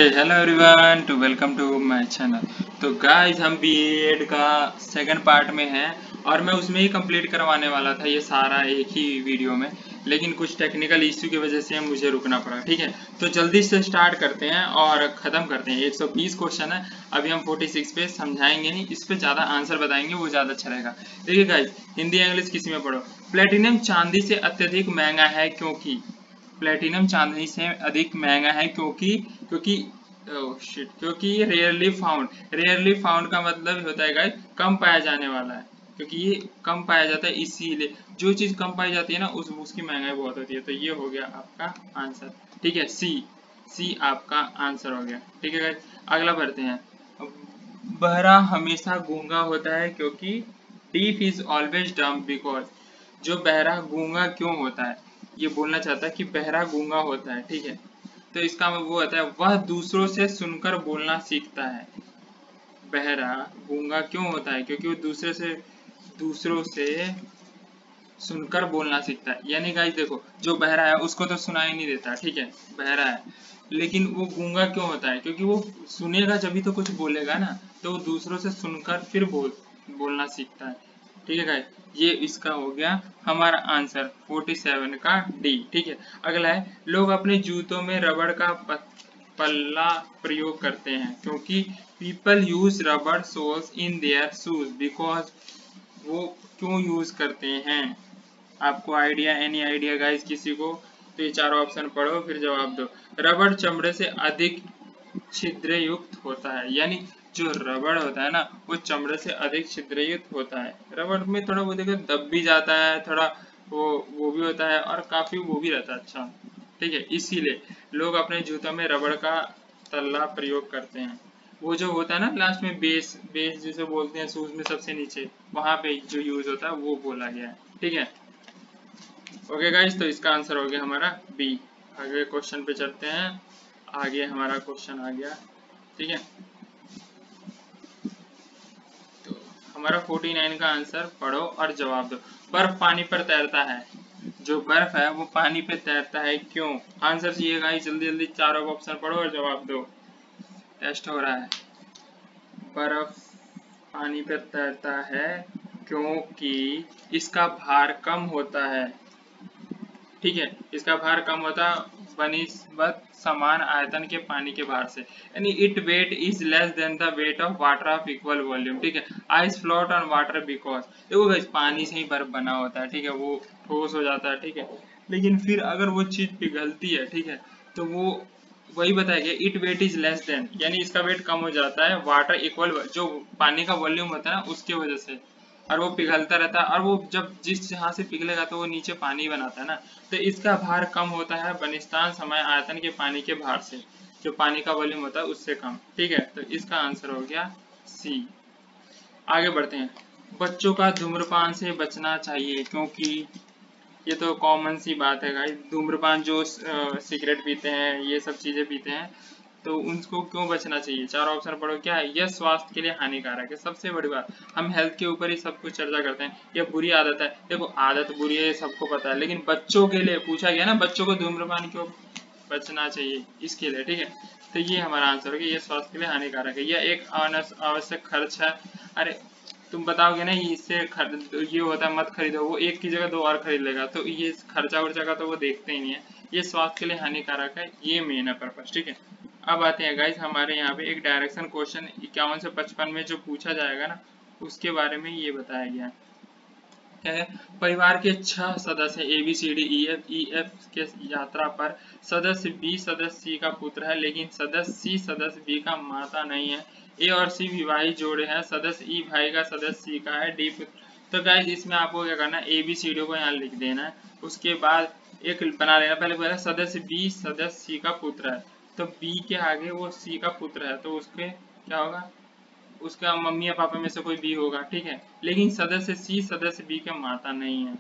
Hello everyone to welcome to my channel. तो guys हम BEd का सेकंड पार्ट में हैं और मैं उसमें ही कंप्लीट करवाने वाला था ये सारा एक ही वीडियो में, लेकिन कुछ टेक्निकल इश्यू की वजह से मुझे रुकना पड़ा। ठीक है, तो जल्दी से स्टार्ट करते हैं और ख़त्म करते हैं। 120 क्वेश्चन है, अभी हम 46 पे समझाएंगे नहीं, इस पे ज़्यादा आंसर बताएंगे, वो ज़्यादा अच्छा रहेगा। देखिए गाइस, हिंदी इंग्लिश किसी में पढ़ो। प्लेटिनम चांदी से अत्यधिक महंगा है क्योंकि प्लेटिनम चांदी से अधिक महंगा है क्योंकि क्योंकि क्योंकि ये रेयरली फाउंड का मतलब होता है गाइस कम पाया जाने वाला है, क्योंकि ये कम पाया जाता है इसीलिए जो चीज कम पाई जाती है ना उसकी महंगाई बहुत होती है। तो ये हो गया आपका आंसर। ठीक है, सी आपका आंसर हो गया। ठीक है गाइस, अगला बढ़ते हैं। बहरा हमेशा गूंगा होता है क्योंकि deaf is always dumb because. जो बहरा गूंगा क्यों होता है, ये बोलना चाहता है कि बहरा गूंगा होता है। ठीक है, तो इसका वो होता है वह दूसरों से सुनकर बोलना सीखता है। बहरा गूंगा क्यों होता है क्योंकि वो दूसरों से सुनकर बोलना सीखता है। यानी गाइस देखो, जो बहरा है उसको तो सुनाई नहीं देता, ठीक है, बहरा है, लेकिन वो गूंगा क्यों होता है क्योंकि वो सुनेगा जब भी तो कुछ बोलेगा ना, तो वो दूसरों से सुनकर फिर बोलना सीखता है। ठीक है गाइस, ये इसका हो गया हमारा आंसर 47 का डी। ठीक है, अगला है लोग अपने जूतों में रबड़ का पल्ला प्रयोग करते हैं क्योंकि people use rubber soles in their shoes because. वो क्यों यूज करते हैं, आपको आइडिया, एनी आइडिया गाइस किसी को? तो ये चारों ऑप्शन पढ़ो फिर जवाब दो। रबड़ चमड़े से अधिक छिद्र युक्त होता है, यानी जो रबड़ होता है ना वो चमड़े से अधिक छिद्र युक्त होता है। रबड़ में थोड़ा वो देखो दब भी जाता है, थोड़ा वो भी होता है और काफी वो भी रहता है अच्छा। ठीक है, इसीलिए लोग अपने जूतों में रबड़ का तल्ला प्रयोग करते हैं। वो जो होता है ना लास्ट में बेस बेस जिसे बोलते हैं शूज में सबसे नीचे, वहां पे जो यूज होता है वो बोला गया है। ठीक है, ओके गाइस, तो इसका आंसर हो गया हमारा बी। आगे क्वेश्चन पे चलते हैं। आगे हमारा क्वेश्चन आ गया। ठीक है, तो हमारा 49 का आंसर पढ़ो और जवाब दो। बर्फ पानी पर तैरता है, जो बर्फ है वो पानी पे तैरता है क्यों? आंसर चाहिए गाइस, जल्दी जल्दी चारों ऑप्शन पढ़ो और जवाब दो, टेस्ट हो रहा है। बर्फ पानी पर तैरता है क्योंकि इसका भार कम होता है। ठीक है, इसका भार कम होता बनिस्बत समान आयतन के पानी के भार से, यानी it weight is less than the weight of water of equal volume. ठीक है, ice float on water because. देखो गाइस, पानी से ही बर्फ बना होता है, ठीक है, वो ठोस हो जाता है। ठीक है, लेकिन फिर अगर वो चीज पिघलती है, ठीक है, तो वो वही बताया गया it weight is less than, यानी इसका वेट कम हो जाता है वाटर इक्वल, जो पानी का वॉल्यूम होता है ना उसके वजह से, और वो पिघलता रहता है, और वो जब जिस जहाँ से पिघलेगा तो वो नीचे पानी बनाता है ना, तो इसका भार कम होता है बनिस्तान समय आयतन के पानी के भार से, जो पानी का वॉल्यूम होता है उससे कम। ठीक है, तो इसका आंसर हो गया सी। आगे बढ़ते हैं। बच्चों का धूम्रपान से बचना चाहिए क्योंकि, ये तो कॉमन सी बात है गाइस, धूम्रपान जो सिगरेट पीते हैं ये सब चीजें पीते हैं, तो उनको क्यों बचना चाहिए? चार ऑप्शन पढ़ो। क्या है? यह स्वास्थ्य के लिए हानिकारक है, सबसे बड़ी बात। हम हेल्थ के ऊपर ही सब कुछ चर्चा करते हैं। यह बुरी आदत है, देखो आदत बुरी है ये सबको पता है, लेकिन बच्चों के लिए पूछा गया ना, बच्चों को धूम्रपान क्यों बचना चाहिए इसके लिए। ठीक है, तो ये हमारा आंसर होगा, ये स्वास्थ्य के लिए हानिकारक है, यह एक अनावश्यक खर्च है। अरे तुम बताओगे ना इससे ये होता है मत खरीदो, वो एक की जगह दो और खरीद लेगा, तो ये खर्चा वर्चा का तो वो देखते ही नहीं है। ये स्वास्थ्य के लिए हानिकारक है, ये मेन है पर्पस। ठीक है, अब आते हैं गाइस हमारे यहाँ पे एक डायरेक्शन क्वेश्चन 51 से 55 में जो पूछा जाएगा ना उसके बारे में ये बताया गया है। क्या है? परिवार के 6 सदस्य ABCDEF के यात्रा पर सदस्य बी सदस्य सी का पुत्र है, लेकिन सदस्य सी सदस्य बी का माता नहीं है। ए और सी विवाहित जोड़े हैं, सदस्य ई भाई का सदस्य सी का है, डी पुत्र। तो गाइस इसमें आपको क्या करना है, ABCD को यहाँ लिख देना है, उसके बाद एक बना लेना। पहले बोला सदस्य बी सदस्य सी का पुत्र है, तो बी के आगे वो सी का पुत्र है, तो उसके क्या होगा, उसका मम्मी या पापा में से कोई बी होगा। ठीक है, लेकिन सदस्य सी सदस्य बी का माता नहीं है।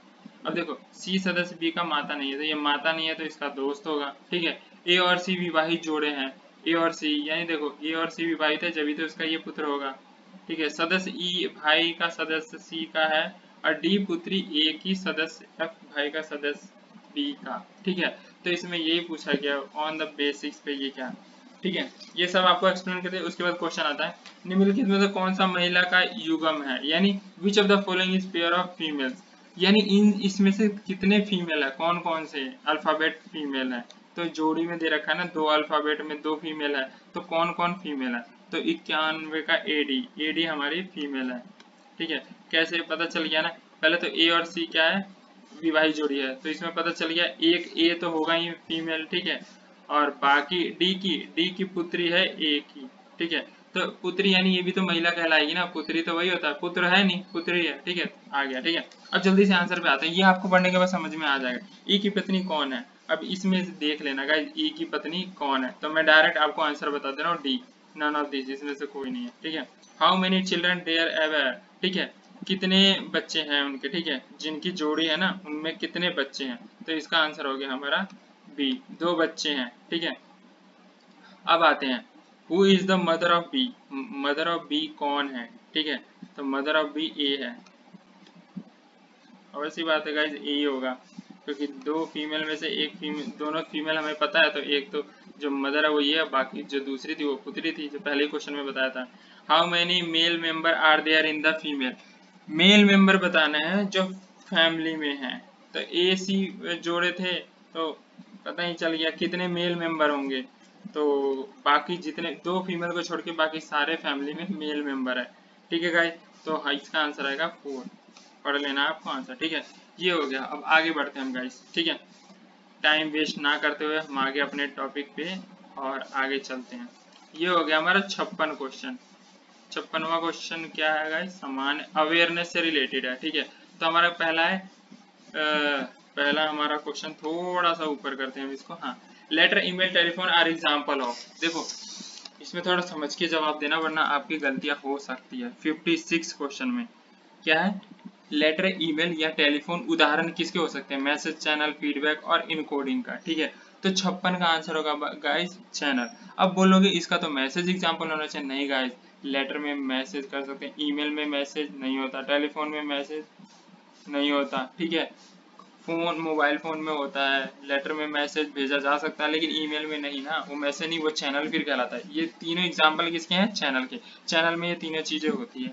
अब देखो सी सदस्य बी का माता नहीं है, तो ये माता नहीं है तो इसका दोस्त होगा। ठीक है, ए और सी विवाहित जोड़े हैं, ए और सी, यानी देखो ए और सी विवाहित है जब तो इसका ये पुत्र होगा। ठीक है, सदस्य ई भाई का सदस्य सी का है, और डी पुत्री ए की सदस्य एफ भाई का सदस्य बी का। ठीक है, तो इसमें यही पूछा गया ऑन द बेसिक्स पे, ये क्या ठीक है, ये सब आपको एक्सप्लेन करते हैं। उसके बाद क्वेश्चन आता है निम्नलिखित में से कौन सा महिला का युग्म है, यानी विच of the following is pair of females, यानी इन इसमें से कितने फीमेल है, कौन कौन से अल्फाबेट फीमेल है। तो जोड़ी में दे रखा है ना, 2 अल्फाबेट में 2 फीमेल है, तो कौन कौन फीमेल है। तो 91 का एडी हमारी फीमेल है। ठीक है, कैसे पता चल गया ना, पहले तो ए और सी क्या है, विवाहित जोड़ी है, तो इसमें पता चल गया एक ए तो होगा ही फीमेल। ठीक है, और बाकी डी की पुत्री है ए की। ठीक है, तो पुत्री यानी ये भी तो महिला कहलाएगी ना, पुत्री तो वही होता है, पुत्र है नहीं, पुत्री है। ठीक है, आ गया। ठीक है, अब जल्दी से आंसर पे आते हैं, ये आपको पढ़ने के बाद समझ में आ जाएगा। ई की पत्नी कौन है, अब इसमें देख लेना गाइस, ई की पत्नी कौन है, तो मैं डायरेक्ट आपको आंसर बता दे रहा हूँ, डी, नन ऑफ दिस, इसमें से कोई नहीं है। ठीक है, how many children there ever, ठीक है, कितने बच्चे हैं उनके। ठीक है, जिनकी जोड़ी है ना उनमें कितने बच्चे हैं, तो इसका आंसर हो गया हमारा बी, 2 बच्चे हैं। ठीक है, अब आते हैं who is the mother of B, mother of B कौन है। ठीक है, तो मदर ऑफ बी ए है, और ऐसी बात है गाइज ए ही होगा, क्योंकि 2 फीमेल में से एक फीमेल, दोनों फीमेल हमें पता है, तो एक तो जो मदर है वो ये है, बाकी जो दूसरी थी वो पुत्री थी, जो पहले क्वेश्चन में बताया था। How many male member are there in the female, male member बताना है जो फैमिली में है, तो ए सी जोड़े थे, तो पता ही चल गया कितने मेल मेंबर होंगे, तो बाकी जितने 2 फीमेल को छोड़ के बाकी सारे फैमिली में मेल मेंबर है। ठीक है गाइस, तो इसका आंसर आएगा 4, पढ़ लेना आपको आंसर। ठीक है, ये हो गया। अब आगे बढ़ते हैं हम गाइस। ठीक है, टाइम वेस्ट ना करते हुए हम आगे अपने टॉपिक पे और आगे चलते हैं। ये हो गया हमारा 56 क्वेश्चन। 56वां क्वेश्चन क्या है गाइस, समान अवेयरनेस से रिलेटेड है। ठीक है, तो हमारा पहला है पहला हमारा क्वेश्चन थोड़ा सा ऊपर करते हैं इसको। हाँ, letter, email, telephone are example of, देखो इसमें थोड़ा समझ के जवाब देना वरना आपकी गलतियां हो सकती है। 56 क्वेश्चन में क्या है, लेटर, ईमेल या टेलीफोन उदाहरण किसके हो सकते हैं, मैसेज, चैनल, फीडबैक और इनकोडिंग का। ठीक है, तो 56 का आंसर होगा गाइस चैनल। अब बोलोगे इसका तो मैसेज एग्जाम्पल होना चाहिए, नहीं गाइस, लेटर में मैसेज कर सकते हैं, ईमेल में मैसेज नहीं होता, टेलीफोन में मैसेज नहीं होता। ठीक है, फोन, मोबाइल फोन में होता है, लेटर में मैसेज भेजा जा सकता है, लेकिन ईमेल में नहीं ना, वो मैसेज नहीं, वो चैनल फिर कहलाता है। ये तीनों एग्जाम्पल किसके हैं, चैनल के। चैनल में ये तीनों चीजें होती है।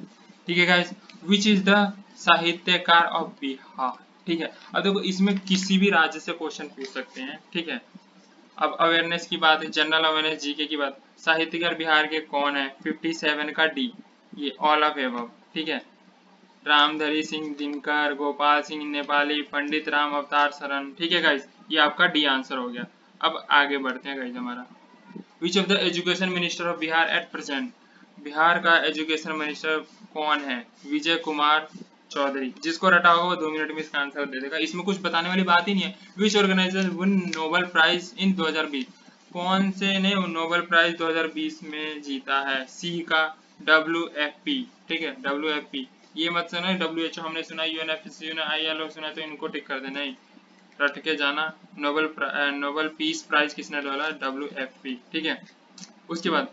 ठीक है गाइस, विच इज द साहित्यकार ऑफ बिहार। ठीक है, अब देखो इसमें किसी भी राज्य से क्वेश्चन पूछ सकते हैं। ठीक है, अब अवेयरनेस की बात है, जनरल अवेयरनेस, जीके की बात, साहित्यकार बिहार के कौन है, 57 का डी, ये ऑल ऑफ एबव। ठीक है, रामधरी सिंह दिनकर, गोपाल सिंह नेपाली, पंडित राम अवतार शरण। ठीक है गाइस, ये आपका डी आंसर हो गया। अब आगे बढ़ते हैं गाइस हमारा, विच of the education minister of Bihar at present, Bihar का एजुकेशन मिनिस्टर कौन है, विजय कुमार चौधरी। जिसको रटा होगा वो 2 मिनट में इसका आंसर दे देगा, इसमें कुछ बताने वाली बात ही नहीं है। Which organisation win Nobel prize in 2020, कौन से ने नोबेल प्राइज 2020 में जीता है, सी का WFP। ठीक है, WFP, ये मत सुना WHO हमने सुना, UNFCCC सुना, ILO सुना, तो इनको टिक कर देना, नहीं रट के जाना। नोबेल पीस प्राइज किसने डाला, WFP। ठीक है, उसके बाद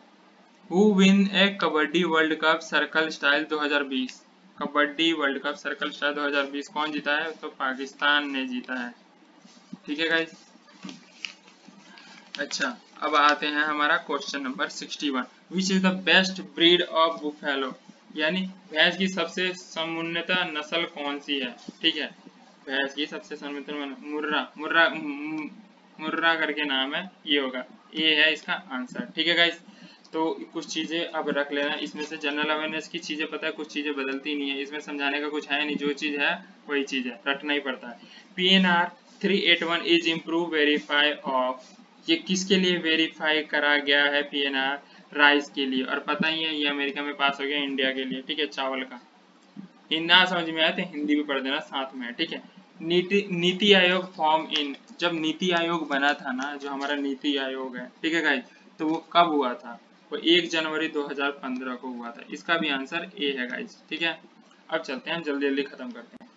who win A kabaddi world cup circle style 2020, kabaddi world cup circle style 2020 कौन जीता है, तो पाकिस्तान ने जीता है। ठीक है गाइस, अच्छा अब आते हैं हमारा question number 61, which is the best breed of buffalo, यानी भैंस की सबसे समुन्नत नस्ल कौन सी है। ठीक है, भैंस की सबसे समुन्नत, मुर्रा मुर्रा मुर्रा करके नाम है, ये होगा, ये है इसका आंसर। ठीक है गाइस, तो कुछ चीजें अब रख लेना, इसमें से जनरल अवेयरनेस की चीजें पता है, कुछ चीजें बदलती नहीं है, इसमें समझाने का कुछ है नहीं, जो चीज है वही चीज है, रटना ही पड़ता है। PNR 381 is improve verify of, ये किसके लिए वेरीफाई करा गया है, PNR राइस के लिए, और पता ही है ये अमेरिका में पास हो गया, इंडिया के लिए। ठीक है, चावल का। ना समझ में आया तो हिंदी भी पढ़ देना साथ में। ठीक है, नीति आयोग फॉर्म इन, जब नीति आयोग बना था ना, जो हमारा नीति आयोग है, ठीक है गाइस, तो वो कब हुआ था, वो 1 जनवरी 2015 को हुआ था। इसका भी आंसर ए है गाइस। ठीक है, अब चलते हैं, जल्दी जल्दी खत्म करते हैं।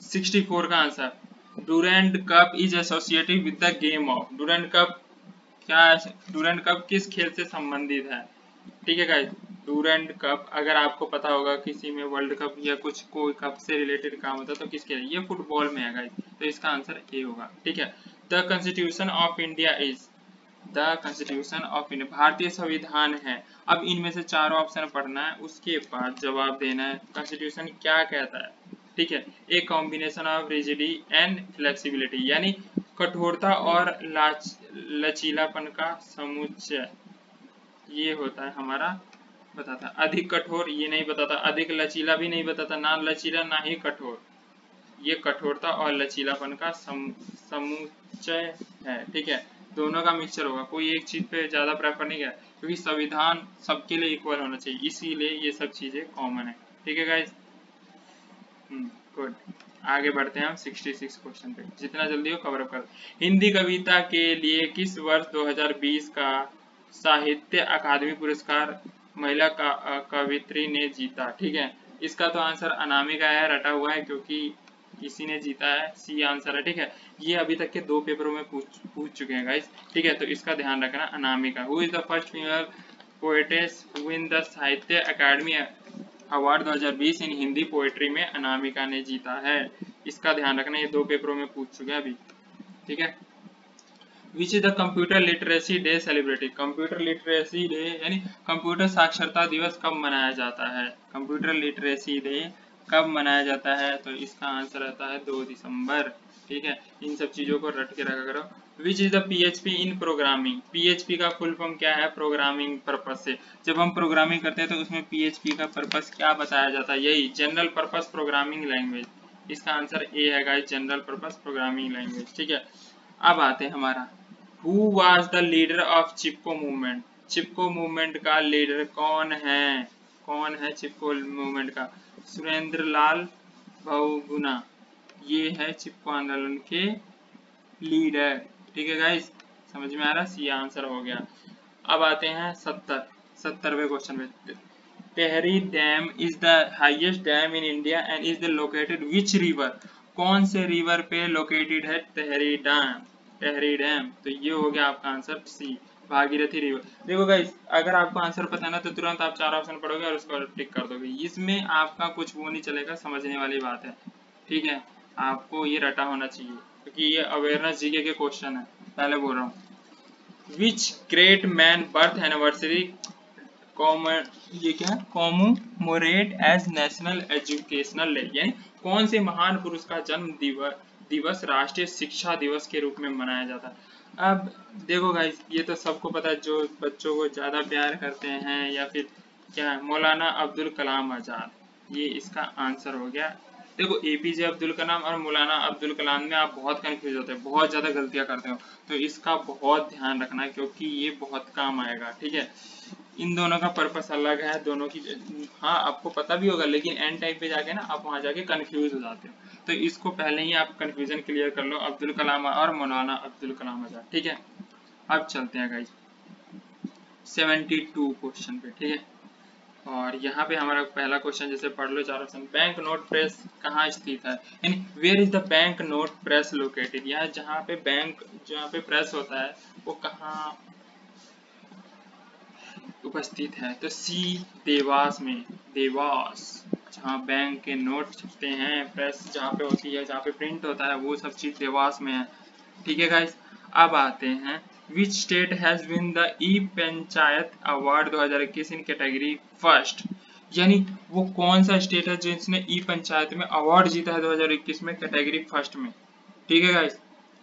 64 का answer, Durand cup is associated with the game of, Durand cup क्या है, डूरेंट कप किस खेल से संबंधित है। ठीक है गाइस, डूरेंट कप अगर आपको पता होगा किसी में वर्ल्ड कप या कुछ कोई कप से रिलेटेड काम होता है तो किसके लिए, ये फुटबॉल में है गाइस, तो इसका आंसर ए होगा। ठीक है, the constitution of India is, the constitution of India, भारतीय संविधान है। अब इनमें से चारों ऑप्शन पढ़ना है, उसके बाद जवाब देना है कॉन्स्टिट्यूशन क्या कहता है। ठीक है, a combination of rigidity and flexibility, यानी कठोरता और लचीलापन का समुच्चय, ये होता है हमारा, बताता अधिक कठोर, ये नहीं बताता, अधिक लचीला भी नहीं बताता, ना लचीला ना ही कठोर, ये कठोरता और लचीलापन का समुच्चय है। ठीक है, दोनों का मिक्सचर होगा, कोई एक चीज पे ज्यादा प्रेफर नहीं किया, क्योंकि संविधान सबके लिए इक्वल होना चाहिए, इसीलिए ये सब चीजें कॉमन है। ठीक है गाइस, गुड। आगे बढ़ते हैं हम 66 क्वेश्चन पे, जितना जल्दी हो कवर अप कर। हिंदी कविता के लिए किस वर्ष 2020 का साहित्य अकादमी पुरस्कार महिला कवित्री ने जीता? ठीक है, इसका तो आंसर अनामिका है, रटा हुआ है क्योंकि किसी ने जीता है, सी आंसर है। ठीक है, ये अभी तक के 2 पेपरों में पूछ चुके हैं गाइस। ठीक है, तो इसका ध्यान रखना, Anamika. Who is the first female poetess win the साहित्य अकादमी अवार्ड 2020 इन हिंदी पोएट्री में अनामिका ने जीता है, इसका ध्यान रखना, ये 2 पेपरों में पूछ चुके हैं अभी। ठीक है, which is the computer literacy day celebrated? Computer literacy day यानी कंप्यूटर साक्षरता दिवस कब मनाया जाता है? कंप्यूटर लिटरेसी डे कब मनाया जाता है? तो इसका आंसर रहता है 2 दिसंबर। ठीक है, इन सब चीजों को रट के रखा करो। Which is the PHP in programming? PHP का फुल फॉर्म क्या है? प्रोग्रामिंग पर्पस से, जब हम प्रोग्रामिंग करते हैं तो उसमें पीएचपी का पर्पस क्या बताया जाता है? यही जनरल पर्पस प्रोग्रामिंग लैंग्वेज, इसका आंसर ए है guys, general purpose programming language. ठीक है, अब आते हैं हमारा, who was the leader of Chipko movement? Chipko movement का लीडर कौन है? कौन है चिपको मूवमेंट का? सुरेंद्र लाल बहुगुणा, ये है चिपको आंदोलन के लीडर। ठीक है गाइस, समझ में आ रहा? सी आंसर हो गया। अब आते हैं 70वें क्वेश्चन में। Tehri dam is the highest dam in India and is the located which river? कौन से रिवर पे लोकेटेड है तेहरी डैम? तेहरी डैम, तो ये हो गया आपका आंसर सी, भागीरथी रिवर। देखो गाइस, अगर आपको आंसर पता है ना तो तुरंत आप 4 ऑप्शन पढ़ोगे और उसको टिक कर दोगे, इसमें आपका कुछ वो नहीं चलेगा, समझने वाली बात है। ठीक है, आपको ये रटा होना चाहिए क्योंकि ये अवेयरनेस जीके के क्वेश्चन है, पहले बोल रहा हूँ। विच ग्रेट मैन बर्थ एनिवर्सरी ये क्या है? कॉमोरेट एज नेशनल एजुकेशनल डे, यानी कौन से महान पुरुष का जन्म दिवस राष्ट्रीय शिक्षा दिवस के रूप में मनाया जाता है? अब देखो गाइस, ये तो सबको पता है, जो बच्चों को ज्यादा प्यार करते हैं या फिर क्या है, मौलाना अब्दुल कलाम आजाद, ये इसका आंसर हो गया। देखो, एपीजे अब्दुल कलाम और मौलाना अब्दुल कलाम में आप बहुत कंफ्यूज होते हैं, बहुत ज्यादा गलतियां करते हो, तो इसका बहुत ध्यान रखना क्योंकि ये बहुत काम आएगा। ठीक है, इन दोनों का पर्पस अलग है, दोनों की, हाँ आपको पता भी होगा, लेकिन एंड टाइम पे जाके ना आप वहां जाके कंफ्यूज हो जाते हो, तो इसको पहले ही आप कंफ्यूजन क्लियर कर लो, अब्दुल कलाम और मौलाना अब्दुल कलाम आजाद। ठीक है, अब चलते हैं गाइस 72 क्वेश्चन पे। ठीक है, और यहाँ पे हमारा पहला क्वेश्चन जैसे पढ़ लो 4 ऑप्शन। बैंक नोट प्रेस कहाँ स्थित है? यानी where is the bank note press located? यहाँ जहाँ पे बैंक, जहाँ पे प्रेस होता है वो कहाँ उपस्थित है? तो सी, देवास में, देवास, जहाँ बैंक के नोट छपते हैं, प्रेस जहाँ पे होती है, जहाँ पे प्रिंट होता है, वो सब चीज देवास में है। ठीक है गाइस, अब आते हैं, which state has win the E panchayat award 2021 in category first? यानी वो कौन सा स्टेट है जिसने ई पंचायत में अवार्ड जीता है 2021 में कैटेगरी फर्स्ट में? ठीक है गाइस,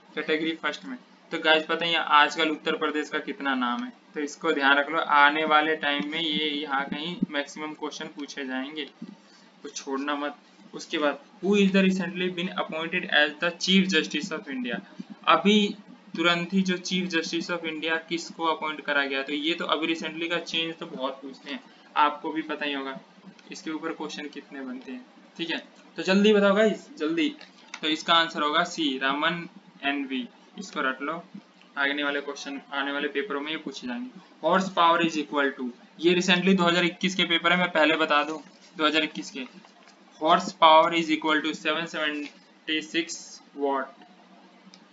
कैटेगरी फर्स्ट में। तो गाइस पता है आजकल उत्तर प्रदेश का कितना नाम है, तो इसको ध्यान रख लो, आने वाले टाइम में ये यहाँ कहीं मैक्सिमम क्वेश्चन पूछे जाएंगे, कुछ छोड़ना मत। उसके बाद, who is the recently been appointed as the chief justice of India? अभी तुरंत ही जो चीफ जस्टिस ऑफ इंडिया किसको अपॉइंट करा गया? तो ये तो अभी रिसेंटली का चेंज तो बहुत पूछते हैं, आपको भी पता ही होगा इसके ऊपर क्वेश्चन कितने बनते हैं। ठीक है, तो जल्दी बताओ गाइस, जल्दी। तो इसका आंसर होगा सी, रामन एनवी, इसको रट लो, आने वाले क्वेश्चन, आने वाले पेपरों में ये पूछे जाएंगे। Horse power is equal to, ये रिसेंटली 2021 के पेपर है, मैं पहले बता दूं 2021 के, horse power is equal to 776 watt.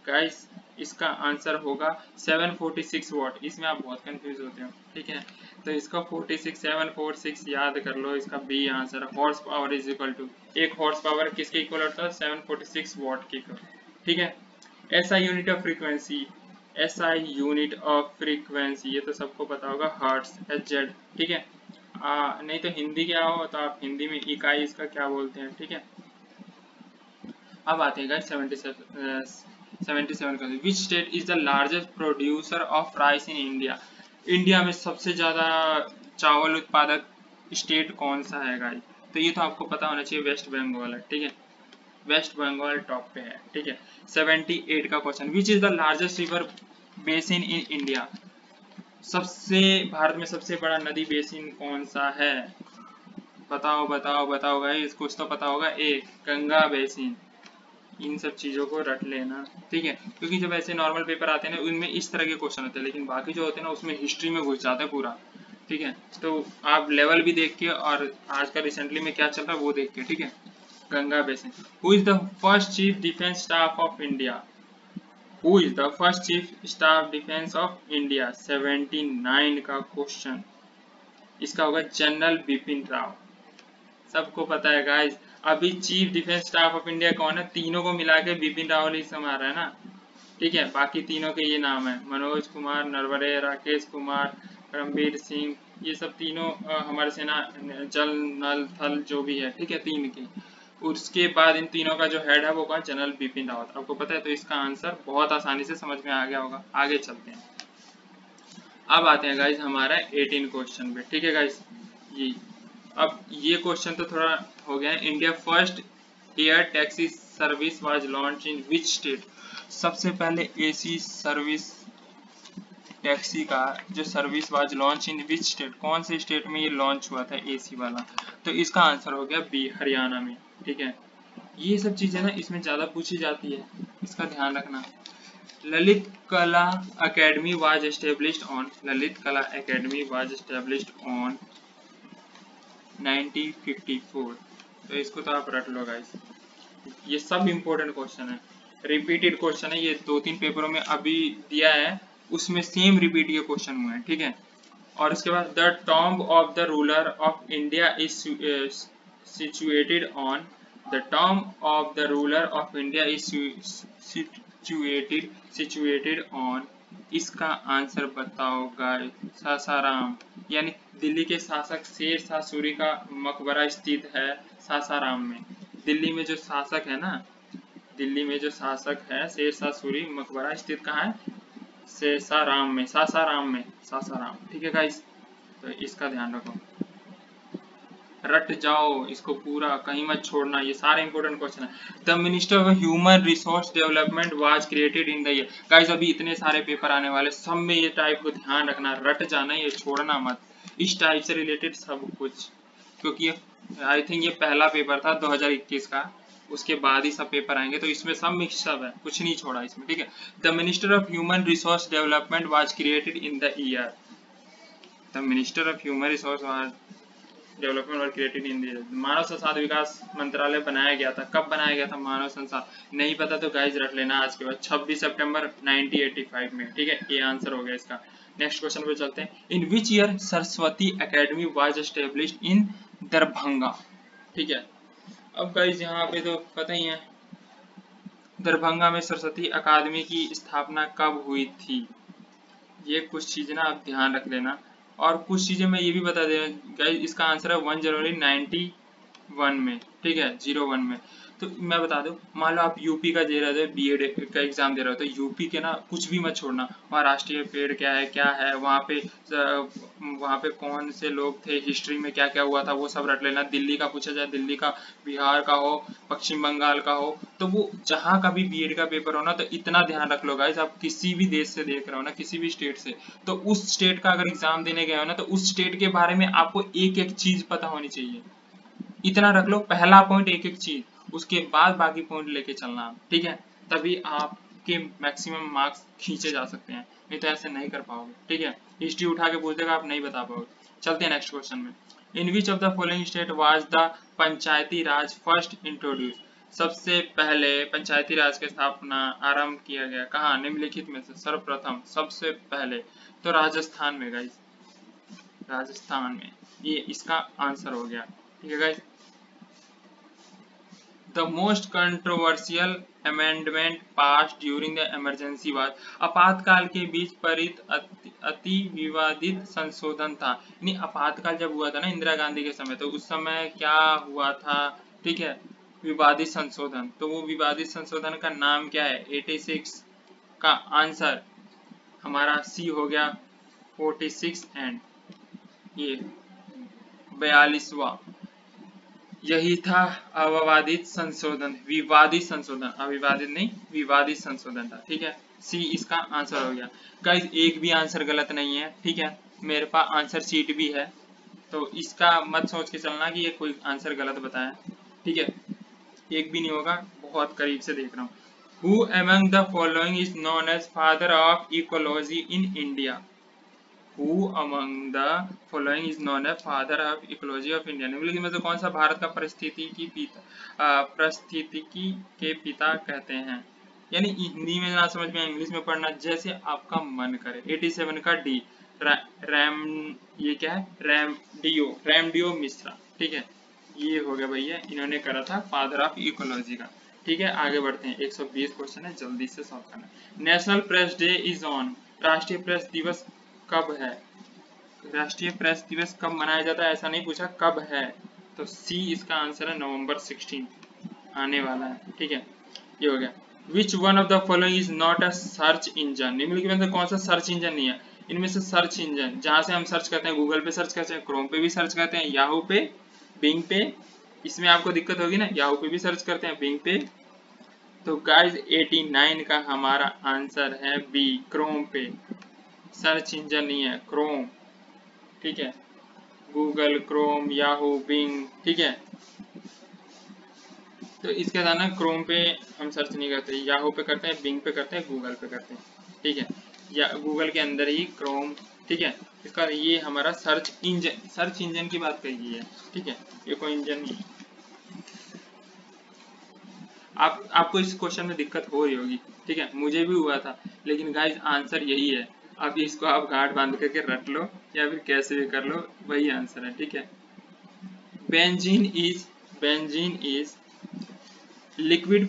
Guys इसका आंसर होगा 746 वॉट, इसमें आप बहुत कंफ्यूज होते हो। ठीक है, तो इसका 46 746 याद कर लो, इसका B answer. Horse power is equal to, एक हॉर्स पावर किसके इक्वल होता है? 746 वॉट के इक्वल। ठीक है, SI unit of frequency, SI unit of frequency, ये तो सबको पता होगा, हर्ट्स, HZ, ठीक है। नहीं तो हिंदी क्या हो तो आप हिंदी में इकाई इसका क्या बोलते हैं, ठीक है। अब आते हैं गाइस 77 का, which state is the largest producer of rice in India. India में सबसे ज्यादा चावल उत्पादक स्टेट कौन सा है गाइस? तो ये तो आपको पता होना चाहिए, वेस्ट बंगाल है, ठीक है। वेस्ट बंगाल टॉप पे है, ठीक है। 78 का question, which is the largest river basin in India. सबसे भारत में सबसे बड़ा नदी बेसिन कौन सा है? बताओ बताओ बताओ गाइस, कुछ तो पता होगा। ए, गंगा बेसिन। इन सब चीजों को रट लेना, ठीक है, क्योंकि जब ऐसे नॉर्मल पेपर आते हैं ना उनमें इस तरह के क्वेश्चन होते हैं, लेकिन बाकी जो होते हैं ना उसमें हिस्ट्री में घुस जाता है पूरा, ठीक है। तो आप लेवल भी देख के और आज का रिसेंटली में क्या चल रहा है वो देख के, ठीक है। Ganga basin. Who is the first chief defence staff of India? Who is the first chief staff defence of India? 79 का क्वेश्चन, इसका होगा जनरल बिपिन राव। सबको पता है गाइस। अभी chief defence staff of India कौन है? तीनों को मिला के बिपिन रावत ही संभाल रहा है ना, ठीक है। बाकी तीनों के ये नाम है, मनोज कुमार नरवणे, राकेश कुमार, रणबीर सिंह, ये सब तीनों हमारे सेना जल नल थल जो भी है, ठीक है, तीन के। उसके बाद इन तीनों का जो हेड है वो कौन? जनरल बिपिन रावत। आपको पता है, तो इसका आंसर बहुत आसानी से समझ में आ गया होगा। आगे चलते हैं, अब आते हैं गाइज हमारा 18 क्वेश्चन पे, ठीक है गाइज। ये अब ये क्वेश्चन तो थोड़ा हो गया है। India first air taxi service was launch in which state. सबसे पहले एसी सर्विस टैक्सी का जो service was launch in which state, कौन से स्टेट में ये लॉन्च हुआ था एसी वाला? तो इसका आंसर हो गया बी, हरियाणा में, ठीक है। ये सब चीजें ना इसमें ज्यादा पूछी जाती है, इसका ध्यान रखना। ललित कला academy was established on, Lalit कला अकेडमी वाज एस्टेब्लिश्ड ऑन 1954। तो इसको तो आप रट लो गाइस, ये सब इम्पोर्टेंट क्वेश्चन है, रिपीटेड क्वेश्चन है, ये 2-3 पेपरों में अभी दिया है, उसमें सेम रिपीट के क्वेश्चन हुए हैं, ठीक है। और उसके बाद the tomb of the ruler of India is situated on, the tomb of the ruler of India is situated on, इसका आंसर बताओ गाइस, सासाराम, यानी दिल्ली के शासक शेर शाह सूरी का मकबरा स्थित है सासाराम में। दिल्ली में जो शासक है ना, दिल्ली में जो शासक है शेर शाह सूरी, मकबरा स्थित कहाँ है? सासाराम में, सासाराम में, सासाराम, ठीक है गाइस। तो इसका ध्यान रखो, रट जाओ इसको पूरा, कहीं मत छोड़ना, ये सारे इंपोर्टेंट क्वेश्चन है। The minister of human resource development was created in the year. Guys अभी इतने सारे पेपर आने वाले, सब में ये टाइप को ध्यान रखना, रट जाना, ये छोड़ना मत, इस टाइप से रिलेटेड सब कुछ, क्योंकि आई थिंक ये पहला पेपर था 2021 का, उसके बाद ही सब पेपर आएंगे, तो इसमें सब मिक्सअप है, कुछ नहीं छोड़ा इसमें, ठीक है। The minister of human resource development was created in the year, the minister of human resource development और क्रिएटेड इन द, मानव संसाधन विकास मंत्रालय बनाया गया था, कब बनाया गया था मानव संसाधन, नहीं पता तो गाइज रख लेना आज के बाद, 26 सितंबर 1985 में, ठीक है। ये आंसर हो गया इसका। नेक्स्ट क्वेश्चन पे चलते हैं, in which year Saraswati academy was established in Darbhanga, ठीक है। अब गाइज यहाँ पे तो पता ही है, दरभंगा में सरस्वती अकादमी की स्थापना कब हुई थी, ये कुछ चीजें ना आप ध्यान रख लेना। और कुछ चीजें मैं ये भी बता दे गाइस, इसका आंसर है 1 जनवरी 91 में, ठीक है, 01 में। तो मैं बता दूं, मान लो आप यूपी का दे रहे थे, बीएड का एग्जाम दे रहे हो, तो यूपी के ना कुछ भी मत छोड़ना, वहाँ राष्ट्रीय पेड़ क्या है, वहाँ पे कौन से लोग थे, हिस्ट्री में क्या क्या हुआ था, वो सब रट लेना। दिल्ली का पूछा जाए, दिल्ली का, बिहार का हो, पश्चिम बंगाल का हो, तो वो जहाँ का भी बीएड का पेपर हो ना, तो इतना ध्यान रख लो गाइस, आप किसी भी देश से देख रहे हो ना, किसी भी स्टेट से, तो उस स्टेट का अगर एग्जाम देने गए हो ना, तो उस स्टेट के बारे में आपको एक एक चीज पता होनी चाहिए, इतना रख लो, पहला पॉइंट एक एक चीज, उसके बाद बाकी पॉइंट लेके चलना, ठीक है। तभी आपके मैक्सिमम मार्क्स खींचे जा सकते हैं, नहीं तो ऐसे नहीं कर पाओगे, ठीक है। हिस्ट्री उठा के पूछ देगा, आप नहीं बता पाओगे। चलते हैं नेक्स्ट क्वेश्चन में, in which of the following state was the panchayati raj first introduce, सबसे पहले पंचायती राज की स्थापना आरंभ किया गया कहाँ, निम्नलिखित में से सर्वप्रथम सबसे पहले, तो राजस्थान में गाइस, राजस्थान में, ये इसका आंसर हो गया, ठीक है guys. The most controversial amendment pass during the emergency was, आपातकाल के बीच पारित अति विवादित संशोधन था। यानी आपातकाल जब हुआ था ना इंदिरा गांधी के समय, तो उस समय क्या हुआ था, ठीक है, विवादित संशोधन। तो वो विवादित संशोधन का नाम क्या है? 86 का आंसर हमारा सी हो गया 46 एंड ये 42वां, यही था अविवादित संशोधन, विवादित संशोधन, अविवादित नहीं विवादित संशोधन था, ठीक है। सी इसका आंसर हो गया। गाइस एक भी आंसर गलत नहीं है, ठीक है, मेरे पास आंसर शीट भी है, तो इसका मत सोच के चलना कि ये कोई आंसर गलत बताया, ठीक है, एक भी नहीं होगा, बहुत करीब से देख रहा हूँ। Who among the following is known as father of ecology in India? Who among the following is known as father of ecology of India? निम्नलिखित में से कौन सा भारत का पारिस्थितिकी के पिता कहते हैं? यानी हिंदी में ना समझ में इंग्लिश में पढ़ना जैसे आपका मन करे। 87 का डी, रैम, ये क्या है? रैमडियो मिश्रा, ठीक है, ये हो गया भैया, इन्होंने करा था फादर ऑफ इकोलॉजी का, ठीक है। आगे बढ़ते हैं, 120 क्वेश्चन है, जल्दी से सॉल्व करना। National press day is on, राष्ट्रीय प्रेस दिवस कब है? राष्ट्रीय प्रेस दिवस कब मनाया जाता है, ऐसा नहीं पूछा कब है, तो सी इसका आंसर है नवंबर 16 आने वाला है, ठीक है, ये हो गया। विच one of the following is not a search engine, निम्नलिखित में से कौन सा सर्च इंजन नहीं है? इनमें से सर्च इंजन जहां से हम सर्च करते हैं, गूगल पे सर्च करते हैं, क्रोम पे भी सर्च करते हैं, याहू पे, बिंग पे, इसमें आपको दिक्कत होगी ना, याहू पे भी सर्च करते हैं, बिंग पे, तो गाइस 89 का हमारा आंसर है बी, क्रोम पे। सर्च इंजन नहीं है, क्रोम, ठीक है, गूगल, क्रोम, याहू, बिंग, ठीक है, तो इसके साथ ना क्रोम पे हम सर्च नहीं करते, याहू पे करते हैं, बिंग पे करते हैं, गूगल पे करते हैं, ठीक है, या गूगल के अंदर ही क्रोम, ठीक है, इसका ये हमारा सर्च इंजन की बात कही गई है, ठीक है, ये कोई इंजन नहीं। आपको इस क्वेश्चन में दिक्कत हो रही होगी, ठीक है, मुझे भी हुआ था, लेकिन गाइस आंसर यही है। अब इसको आप गांठ बांध करके रट लो या फिर कैसे भी कर लो, वही आंसर है, ठीक है। बेंजीन इज लिक्विड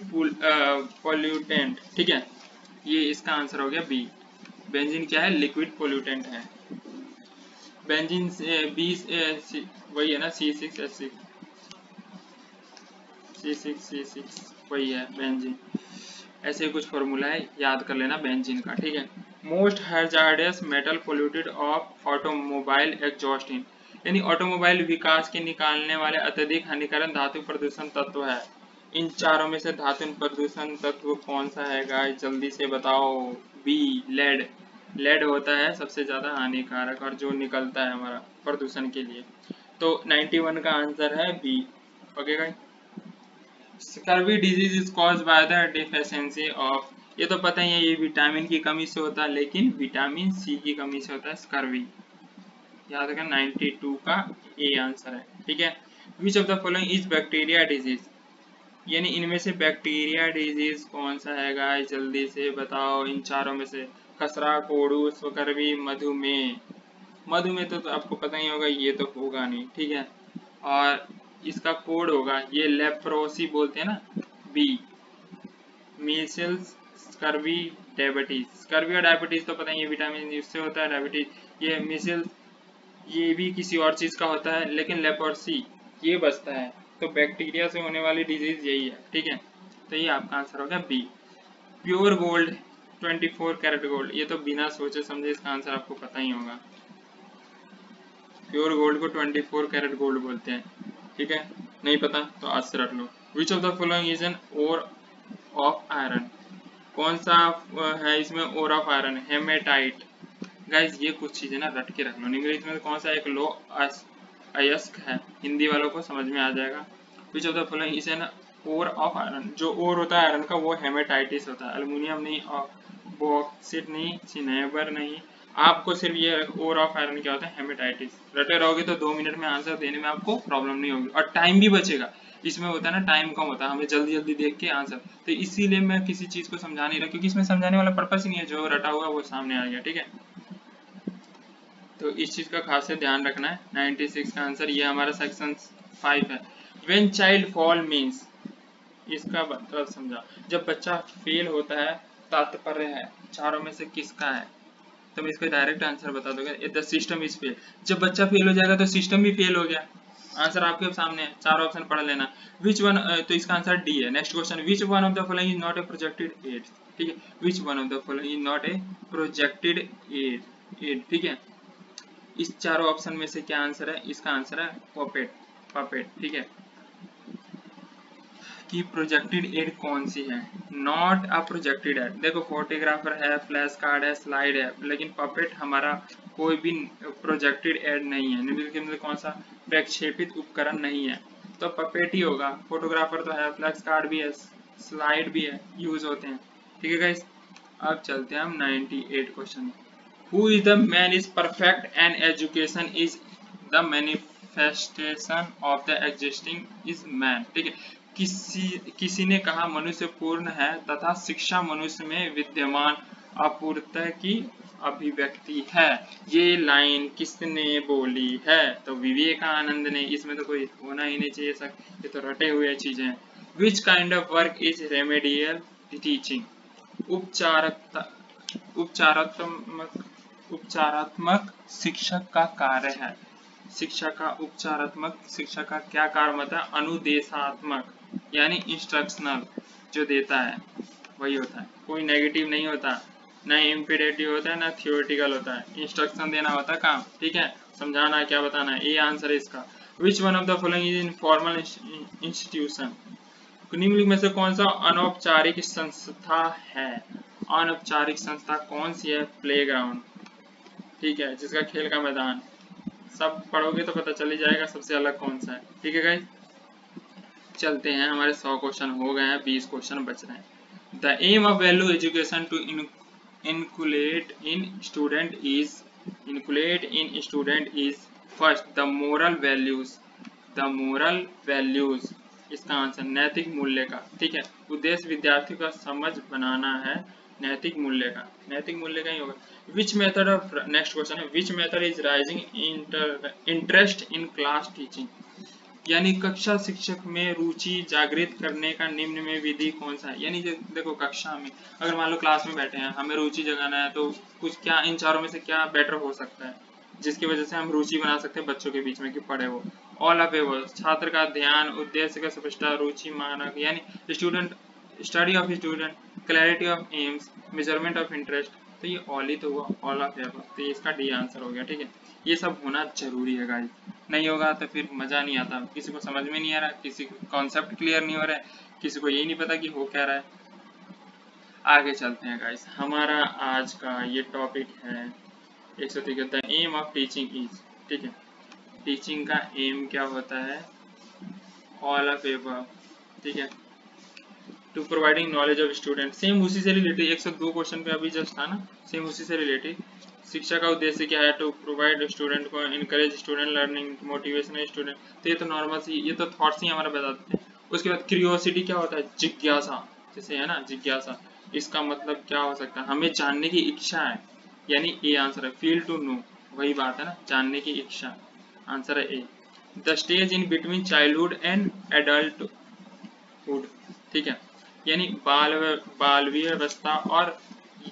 पोल्यूटेंट, ठीक है, ये इसका आंसर हो गया बी। बेंजीन क्या है? लिक्विड पोल्यूटेंट है। बेंजीन वही है ना, C6H6 वही है बेंजीन, ऐसे कुछ फॉर्मूला है, याद कर लेना बेंजीन का, ठीक है। Most hazardous metal polluted of automobile exhausting, यानी ऑटोमोबाइल विकास के निकालने वाले अत्यधिक हानिकारक धातु प्रदूषण तत्व है। इन चारों में से धातु प्रदूषण तत्व कौन सा है गाइस, जल्दी से बताओ। B, lead. लेड होता है सबसे ज्यादा हानिकारक और जो निकलता है हमारा प्रदूषण के लिए, तो 91 का आंसर है B, okay guys. Scurvy disease is caused by the deficiency of, ये तो पता ही है, ये विटामिन की कमी से होता है, लेकिन विटामिन सी की कमी से होता है स्कर्वी, याद रखना 92 का ए आंसर है, ठीक है। विच of the following is bacteria disease, यानी इनमें से बैक्टीरिया डिजीज कौन सा है गाइस, जल्दी से बताओ इन चारों में से। खसरा, कोड़ू, स्कर्वी, मधुमेह। मधुमेह तो आपको पता ही होगा, ये तो होगा नहीं, ठीक है, और इसका कोड होगा ये लेप्रोसी बोलते हैं ना, B. Measles, scurvy, diabetes, scurvy और डायबिटीज तो पता ही है, विटामिन इससे होता है, डायबिटीज, ये मीजल्स ये भी किसी और चीज का होता है, लेकिन लेप्रोसी ये बचता है, तो बैक्टीरिया से होने वाली डिजीज यही है, ठीक है, तो ये आपका आंसर होगा B. Pure gold 24 carat gold, ये तो बिना सोचे समझे इसका आंसर आपको पता ही होगा। प्योर गोल्ड को 24 कैरेट गोल्ड बोलते हैं, ठीक है, नहीं पता तो आज से रख लो। Which of the following is an ore of iron, कौन सा है इसमें ore of iron? Hematite. Guys ये कुछ चीजें ना रट के रख लो, निम्नलिखित में कौन सा एक लो अयस्क है, हिंदी वालों को समझ में आ जाएगा। Which of the following is an ore of iron, जो ओर होता है आयरन का वो हेमेटाइटिस होता है, एल्युमिनियम नहीं, बॉक्सिट नहीं, सिनेबर नहीं, आपको सिर्फ ये ओर ऑफ आयरन क्या होता है, हेमेटाइटिस। रटे रहोगे तो 2 मिनट में आंसर देने में आपको प्रॉब्लम नहीं होगी और टाइम भी बचेगा, इसमें होता है ना टाइम कम होता है, हमें जल्दी जल्दी देख के आंसर, तो इसीलिए मैं किसी चीज को समझा नहीं रहा, क्योंकि इसमें समझाने वाला पर्पस ही नहीं है, जो रटा हुआ वो सामने आ गया, ठीक है, तो इस चीज का खास से ध्यान रखना है। 96 का आंसर ये हमारा सेक्शन 5 है। व्हेन चाइल्ड फॉल मीन्स, इसका मतलब समझा। जब बच्चा फेल होता है तात्पर्य है चारों में से किसका है, तो मैं इसका डायरेक्ट आंसर बता दोगे, द सिस्टम इज फेल। जब बच्चा फेल हो जाएगा तो सिस्टम भी फेल हो गया। आंसर आपके सामने है, चार ऑप्शन पढ़ लेना। विच वन, तो इसका आंसर डी है। Next question, which one of the following is not a projected aid, ठीक है, which one of the following is not a projected aid, ठीक है। इस चारों ऑप्शन में से क्या आंसर है, इसका आंसर है पपेट, पपेट, ठीक है। कि प्रोजेक्टेड एड कौन सी है, नॉट अ प्रोजेक्टेड एड। देखो फोटोग्राफर है, फ्लैश कार्ड है, स्लाइड है, लेकिन पपेट हमारा कोई भी प्रोजेक्टेड एड नहीं है। निम्नलिखित में कौन सा प्रक्षेपित उपकरण नहीं है, तो पपेट ही होगा। फोटोग्राफर तो है, फ्लैश कार्ड भी है, स्लाइड भी है, यूज होते हैं, ठीक है गाइस। अब चलते हैं हम 98 question. Who is the man is perfect and education is the manifestation of the existing is man, ठीक है। किसी ने कहा मनुष्य पूर्ण है तथा शिक्षा मनुष्य में विद्यमान अपूर्णता की अभिव्यक्ति है। ये लाइन किसने बोली है, तो विवेकानंद ने। इसमें तो कोई होना ही नहीं चाहिए सर, ये तो रटे हुए चीजें हैं। Which kind of work is remedial teaching, उपचारात्मक शिक्षक का कार्य है। शिक्षा का उपचारात्मक शिक्षा का क्या कार्य होता है, अनुदेशात्मक यानी इंस्ट्रक्शनल, जो देता है वही होता है। कोई नेगेटिव नहीं होता, ना इम्पेरेटिव होता है, ना थियोरेटिकल होता है, इंस्ट्रक्शन देना होता है काम, ठीक है, समझाना है, क्या बताना है, ये आंसर है इसका। विच one of the following is informal institution, निम्नलिखित में से कौन सा अनौपचारिक संस्था है। अनौपचारिक संस्था कौन सी है, प्लेग्राउंड, ठीक है, जिसका खेल का मैदान। सब पढ़ोगे तो पता चल ही जाएगा सबसे अलग कौन सा है, ठीक है गाइस। चलते हैं, हमारे 100 क्वेश्चन हो गए हैं, 20 क्वेश्चन बच रहे हैं। The aim of value education to inculcate in student is first the moral values, इसका आंसर नैतिक मूल्य का, ठीक है। उद्देश्य विद्यार्थी का समझ बनाना है नैतिक मूल्य का, नैतिक मूल्य का ही होगा। Which method of, next question है, which method is raising interest in class teaching, यानी कक्षा शिक्षक में रुचि जागृत करने का निम्न में विधि कौन सा है। यानी देखो कक्षा में अगर मान लो क्लास में बैठे हैं, हमें रुचि जगाना है, तो कुछ क्या इन चारों में से क्या बेटर हो सकता है जिसकी वजह से हम रुचि बना सकते हैं बच्चों के बीच में कि पढ़े वो। ऑल ऑफ एवर, छात्र का ध्यान, उद्देश्य का स्पष्टता, रुचि, मानक यानी student, study of student, clarity of AIIMS, measurement of interest, तो ये ऑल ही तो हुआ, ऑल ऑफ एवर, तो इसका डी आंसर हो गया, ठीक है। ये सब होना जरूरी है गाइस, नहीं होगा तो फिर मजा नहीं आता, किसी को समझ में नहीं आ रहा, किसी को कॉन्सेप्ट क्लियर नहीं हो रहा है, किसी को यही नहीं पता कि हो क्या रहा है। आगे चलते हैं गाइस, हमारा आज का ये टॉपिक है 103, the aim of teaching is, ठीक है। टीचिंग का एम क्या होता है, ऑल ऑफ एबव, ठीक है, to providing knowledge of student, same उसी से रिलेटेड 102 क्वेश्चन पे अभी जस्ट था ना, सेम उसी से रिलेटेड। शिक्षा का उद्देश्य क्या है, टू प्रोवाइड स्टूडेंट को encourage student learning, motivation student, तो ये तो नॉर्मल सी, ये तो थॉट्स ही हमारा बताते हैं। उसके बाद क्यूरियोसिटी क्या होता है, जिज्ञासा, जैसे है ना जिज्ञासा, इसका मतलब क्या हो सकता है, हमें जानने की इच्छा है, यानी ए आंसर है। फील टू नो, वही बात है ना, जानने की इच्छा, आंसर है A. The stage in between childhood and adulthood, ठीक है, यानी बालवीय अवस्था और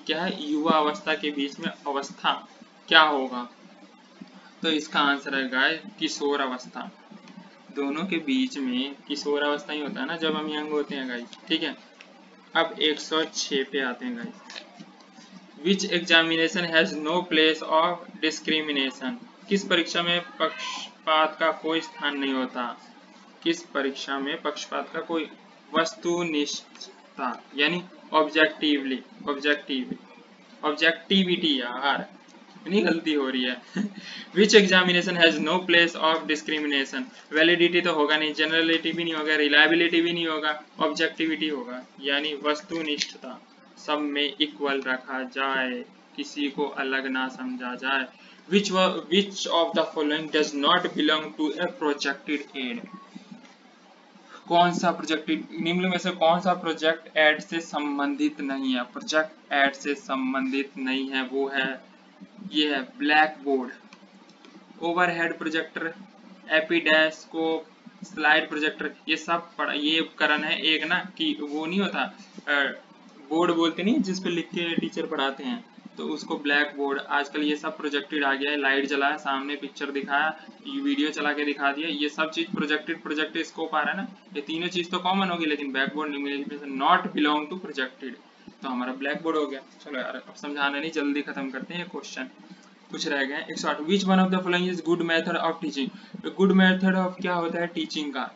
क्या है युवा अवस्था के बीच में अवस्था क्या होगा, तो इसका आंसर है गाइस किशोर अवस्था। दोनों के बीच में किशोर अवस्था ही होता है ना जब हम यंग होते हैं गाइस, ठीक है। अब 106 पे आते हैं guys. Which examination has no place of discrimination, किस परीक्षा में पक्षपात का कोई स्थान नहीं होता, किस परीक्षा में पक्षपात का कोई, वस्तुनिष्ठता यानी ऑब्जेक्टिवली, ऑब्जेक्टिविटी, यार इतनी गलती हो रही है। Which examination has no place of discrimination, validity तो होगा नहीं, जनरलिटी भी नहीं होगा, रिलायबिलिटी भी नहीं होगा, ऑब्जेक्टिविटी होगा, यानी वस्तुनिष्ठता, सब में इक्वल रखा जाए, किसी को अलग ना समझा जाए। Which of the following does not belong to a projected aid, कौन सा प्रोजेक्टेड, निम्न में से कौन सा प्रोजेक्ट एड से संबंधित नहीं है, प्रोजेक्ट एड से संबंधित नहीं है, वो है ये है black board, overhead projector, epidiascope, slide projector, ये सब पढ़ा, ये उपकरण है एक ना कि वो नहीं होता बोर्ड बोलते नहीं जिस पे लिख के टीचर पढ़ाते हैं, तो उसको ब्लैक बोर्ड, आजकल ये सब प्रोजेक्टेड आ गया है, लाइट जलाया सामने पिक्चर दिखाया, वीडियो चला के दिखा दिया, ये सब चीज प्रोजेक्टेड स्कोप आ रहा है ना, ये तीनों चीज तो कॉमन होगी, लेकिन बैक बोर्ड नहीं मिलेगी, नॉट बिलोंग टू प्रोजेक्टेड, तो हमारा ब्लैक बोर्ड हो गया। चलो यार अब समझाना नहीं, जल्दी खत्म करते हैं क्वेश्चन, कुछ रह गए 108। विच one of the following is good method of teaching, good method of क्या होता है टीचिंग का,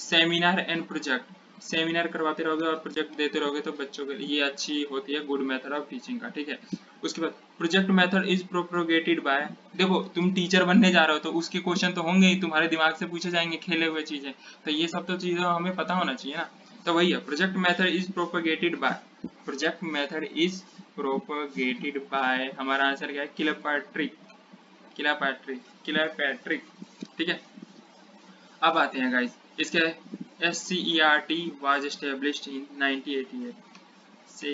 सेमिनार एंड प्रोजेक्ट, सेमिनार करवाते रहोगे और प्रोजेक्ट देते रहोगे तो बच्चों के लिए ये अच्छी होती है गुड मेथड ऑफ टीचिंग का, ठीक है। उसके बाद project method is propagated bye, देखो तुम टीचर बनने जा रहे हो तो उसके क्वेश्चन तो होंगे ही, तुम्हारे दिमाग से पूछे जाएंगे खेले हुए चीजें, तो ये सब तो चीजें हमें पता होना चाहिए ना, तो वही है project method is propagated bye, project method is propagated bye, हमारा आंसर क्या है, किलरपैट्रिक, किलरपैट्रिक, ठीक है। अब आते हैं गाइस इसके SCERT was established in 1988 से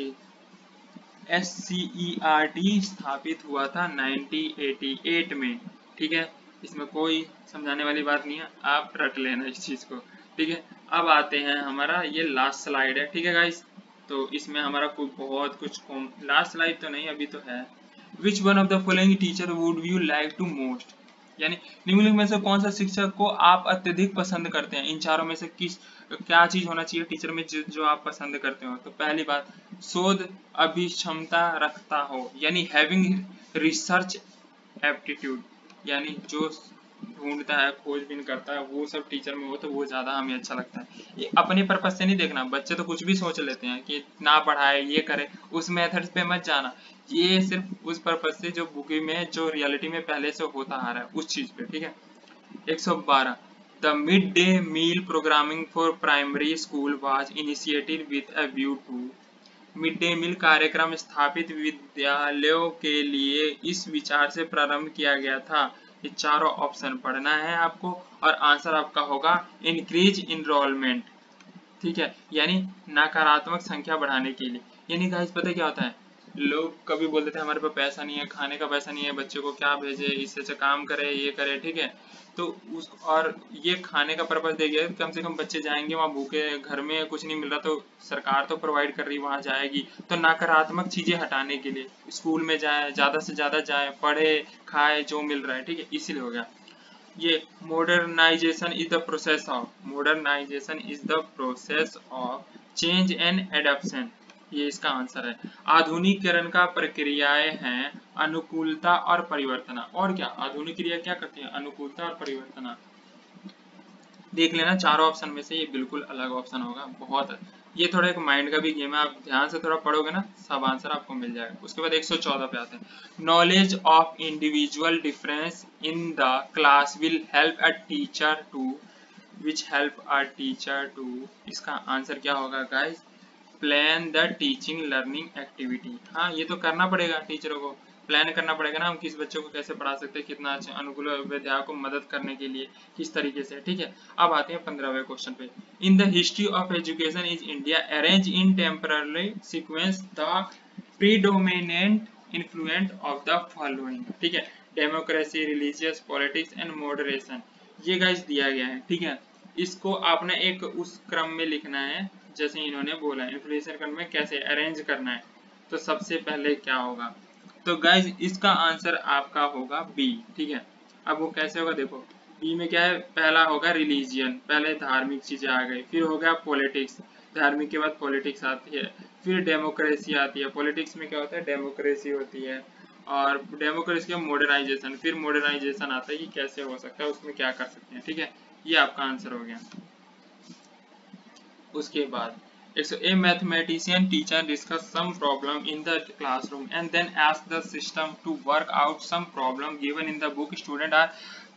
SCERT स्थापित हुआ था 1988 में, ठीक है, इसमें कोई समझाने वाली बात नहीं है, आप रट लेना इस चीज को, ठीक है। अब आते हैं हमारा ये लास्ट स्लाइड है, ठीक है गाइस, तो इसमें हमारा कोई बहुत कुछ लास्ट स्लाइड तो नहीं अभी तो है, which one of the following teacher would you like to most, यानी निम्नलिखित में से कौन सा शिक्षक को आप अत्यधिक पसंद करते हैं, इन चारों में से किस क्या चीज होना चाहिए टीचर में जो आप पसंद करते हो, तो पहली बात शोध अभिक्षमता रखता हो, यानी हैविंग रिसर्च एप्टीट्यूड, यानी जो ढूंढता है खोजबीन करता है वो सब टीचर में हो तो वो ज्यादा हमें अच्छा लगता है। ये अपने पर्पज से नहीं देखना, बच्चे तो कुछ भी सोच लेते हैं कि ना पढ़ाए ये करे, उस मेथड पे मत जाना, ये सिर्फ उस पर्पज से जो बुक में जो रियलिटी में पहले से होता आ रहा है उस चीज पे, ठीक है। 112 the mid day meal programming for primary school was initiated with a view to, mid day meal कार्यक्रम स्थापित विद्यालयों के लिए इस विचार से प्रारंभ किया गया था, ये चारों ऑप्शन पढ़ना है आपको और आंसर आपका होगा इंक्रीज इनरोलमेंट, ठीक है, यानी नकारात्मक संख्या बढ़ाने के लिए, यानी गाइस पता क्या होता है, लोग कभी बोलते थे हमारे पास पैसा नहीं है, खाने का पैसा नहीं है, बच्चे को क्या भेजे, इससे अच्छा काम करे ये करे, ठीक है, तो उस और ये खाने का पर्पज दे गया, कम से कम बच्चे जाएंगे वहाँ भूखे, घर में कुछ नहीं मिल रहा तो सरकार तो प्रोवाइड कर रही वहाँ जाएगी, तो नकारात्मक चीजें हटाने के लिए स्कूल में जाए, ज्यादा से ज्यादा जाए, पढ़े खाए जो मिल रहा है, ठीक है, इसीलिए हो गया ये। Modernisation is the process of, modernisation is the process of change and adaption, ये इसका आंसर है। आधुनिकीकरण का प्रक्रियाएं हैं अनुकूलता और परिवर्तना, और क्या आधुनिक क्रिया क्या करती है, अनुकूलता और परिवर्तना, देख लेना चारों ऑप्शन में से ये बिल्कुल अलग ऑप्शन होगा, बहुत ये थोड़ा एक माइंड का भी गेम है, आप ध्यान से थोड़ा पढ़ोगे ना सब आंसर आपको मिल जाएगा। उसके बाद 114 पे आते हैं, knowledge of individual difference in the class will help a teacher to, which help a teacher to, इसका आंसर क्या होगा guys, plan the teaching learning activity, हाँ ये तो करना पड़ेगा टीचरों को, प्लान करना पड़ेगा ना हम किस बच्चों को कैसे पढ़ा सकते हैं, कितना अच्छा अनुकूल विद्या को मदद करने के लिए किस तरीके से, ठीक है। अब आते हैं 15वें क्वेश्चन पे, in the history of education is India arrange in temporary sequence the predominant influence of the following, ठीक है, democracy, religious, politics and moderation, ये गाइस दिया गया है, ठीक है, इसको आपने एक उस क्रम में लिखना है जैसे इन्होंने बोला है, इन्फ्लुएंसर क्रम में कैसे अरेंज करना है, तो सबसे पहले क्या होगा, तो गाइज इसका आंसर आपका होगा बी, ठीक है। अब वो कैसे होगा देखो, बी में क्या है, पहला होगा रिलीजियन, पहले धार्मिक चीजें आ गई, फिर हो गया पॉलिटिक्स, धार्मिक के बाद पॉलिटिक्स आती है, फिर डेमोक्रेसी आती है, पॉलिटिक्स में क्या होता है डेमोक्रेसी होती है, और डेमोक्रेसी का मॉडर्नाइजेशन, फिर मॉडर्नाइजेशन आता है कि कैसे हो सकता है उसमें क्या कर सकते हैं, ठीक है, ये आपका आंसर हो गया। उसके बाद a mathematician teacher discuss some problem in the classroom and then ask the system to work out some problem given in the book, student are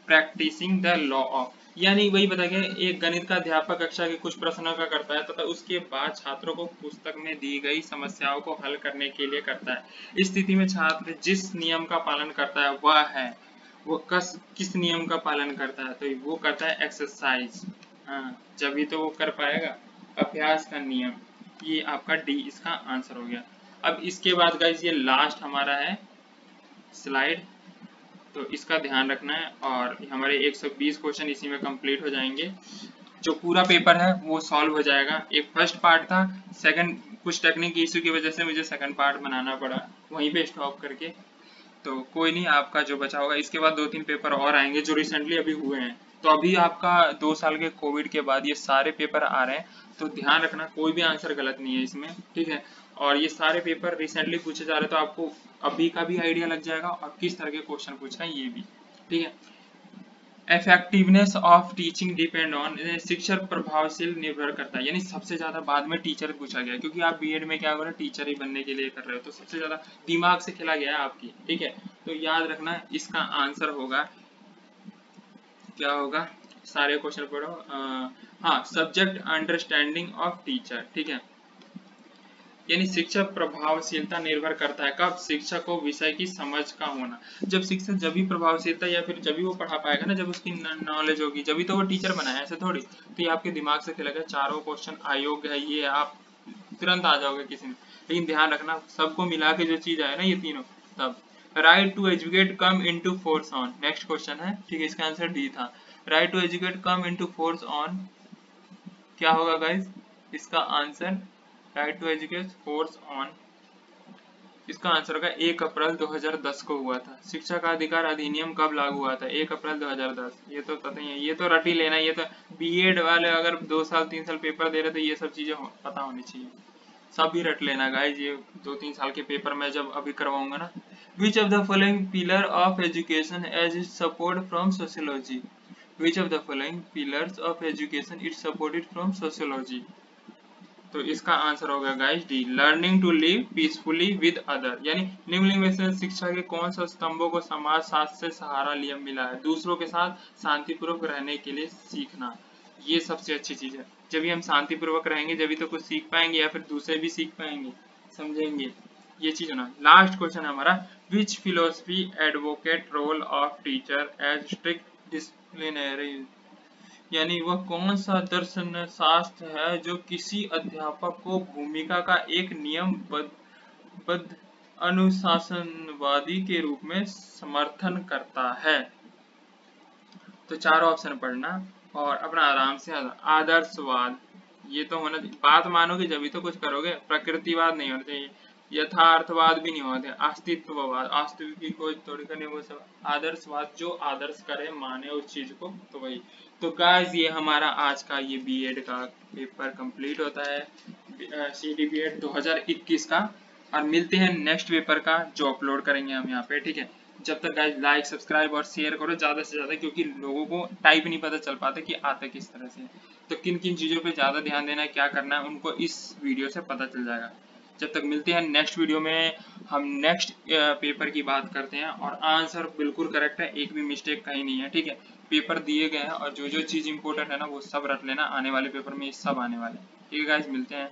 practicing the law of, यानी वही बता गया, एक गणित का अध्यापक कक्षा के कुछ प्रश्नों का करता है तथा उसके बाद छात्रों को पुस्तक में दी गई समस्याओं को हल करने के लिए करता है, इस स्थिति में छात्र जिस नियम का पालन करता है वह है, वो किस नियम का पालन करता है, तो वो करता है एक्सरसाइज, हाँ जब भी तो वो कर पाएगा, अभ्यास का नियम, ये आपका डी इसका आंसर हो गया। अब इसके बाद गाइस ये लास्ट हमारा है स्लाइड, तो इसका ध्यान रखना है। और हमारे 120 क्वेश्चन इसी में कंप्लीट हो जाएंगे। जो पूरा पेपर है वो सॉल्व हो जाएगा। एक फर्स्ट पार्ट था, सेकंड कुछ टेक्निक इशू की वजह से मुझे सेकंड पार्ट बनाना पड़ा, वहीं पे स्टॉप करके। तो कोई नहीं, आपका जो बचा होगा, इसके बाद 2-3 पेपर और आएंगे जो रिसेंटली अभी हुए हैं। तो अभी आपका 2 साल के कोविड के बाद ये सारे पेपर आ रहे हैं, तो ध्यान रखना कोई भी आंसर गलत नहीं है इसमें, ठीक है। और ये सारे पेपर रिसेंटली पूछे जा रहे हैं, तो आपको अभी का भी आइडिया लग जाएगा और किस तरह के क्वेश्चन पूछ रहे हैं ये भी, ठीक है। Effectiveness of teaching depend on, शिक्षक प्रभावशील निर्भर करता है, यानी सबसे ज्यादा बाद में टीचर पूछा गया, क्योंकि आप बीएड में क्या हो रहा है, टीचर ही बनने के लिए कर रहे हो, तो सबसे ज्यादा दिमाग से खेला गया है आपकी, ठीक है। तो याद रखना इसका आंसर होगा, क्या होगा, सारे क्वेश्चन पढ़ो। हाँ, सब्जेक्ट अंडरस्टैंडिंग ऑफ टीचर, ठीक है। यानी शिक्षक प्रभावशीलता निर्भर करता है कब, शिक्षक को विषय की समझ का होना। जब शिक्षक जब भी प्रभावशीलता या फिर जब भी वो पढ़ा पाएगा ना, जब उसकी नॉलेज होगी, जब भी तो वो टीचर बना है, ऐसे थोड़ी। तो ये आपके दिमाग से खेलेगा, चारों क्वेश्चन अयोग्य है, ये आप तुरंत आ जाओगे किसी में। लेकिन ध्यान रखना सबको मिला के जो चीज आए ना ये तीनों, तब right to educate come into force on, next question है, ठीक है। इसका आंसर डी था, right to educate come into force on, क्या होगा गाइस इसका आंसर, right to educate force on, इसका आंसर होगा 1 अप्रैल 2010 को हुआ था। शिक्षा का अधिकार अधिनियम कब लागू हुआ था, 1 अप्रैल 2010। ये तो पता ही है, ये तो रट ही लेना, ये तो बीएड वाले अगर 2 साल 3 साल पेपर दे रहे तो ये सब चीजें पता होनी चाहिए, सब भी रट लेना गाइस। ये 2-3 साल के पेपर में जब अभी करवाऊंगा ना। Which of the following pillar of education as it support from sociology, which of the following pillars of education it supported from sociology. तो इसका आंसर होगा guys D, learning to live peacefully with other, यानी निम्नलिखित में से शिक्षा के कौन सा स्तंभों को समाज शास्त्र से सहारा लिया मिला है, दूसरों के साथ शांतिपूर्वक रहने के लिए सीखना। ये सबसे अच्छी चीज है, जब भी हम शांतिपूर्वक रहेंगे जब भी तो कुछ सीख पाएंगे या फिर दूसरे भी सीख पाएंगे, समझेंगे, ये चीज होना। लास्ट क्वेश्चन है हमारा, which philosophy advocate role of teacher as strict disciplinary, यानी वह कौन सा दर्शन शास्त्र है जो किसी अध्यापक को भूमिका का एक नियमबद्ध अनुशासनवादी के रूप में समर्थन करता है। तो चारों ऑप्शन पढ़ना और अपना आराम से आदर्शवाद, ये तो होना, बात मानोगे जब भी तो कुछ करोगे, प्रकृतिवाद नहीं होना चाहिए, यथार्थवाद भी नहीं होना चाहिए, अस्तित्ववाद, वास्तविक को थोड़ी करने, वो सब आदर्शवाद, जो आदर्श करे माने उस चीज को, तो वही। तो गाइस ये हमारा आज का ये बीएड का पेपर कंप्लीट होता है, सीडी बीएड 2021 का। और मिलते हैं नेक्स्ट पेपर का जो अपलोड करेंगे हम यहाँ पे, ठीक है। जब तक गाइस लाइक सब्सक्राइब और शेयर करो ज़्यादा से ज़्यादा, क्योंकि लोगों को टाइप नहीं पता चल पाता कि आता किस तरह से। तो किन किन चीज़ों पे ज़्यादा ध्यान देना है, क्या करना है, उनको इस वीडियो से पता चल जाएगा। जब तक मिलते हैं नेक्स्ट वीडियो में, हम नेक्स्ट पेपर की बात करते हैं। और आंसर बिल्कुल करेक्ट है, एक भी मिस्टेक कहीं नहीं है, ठीक है। पेपर दिए गए हैं और जो जो चीज़ इंपॉर्टेंट है ना वो सब रट लेना, आने वाले पेपर में ये सब आने वाले हैं, ठीक है गाइस, मिलते हैं।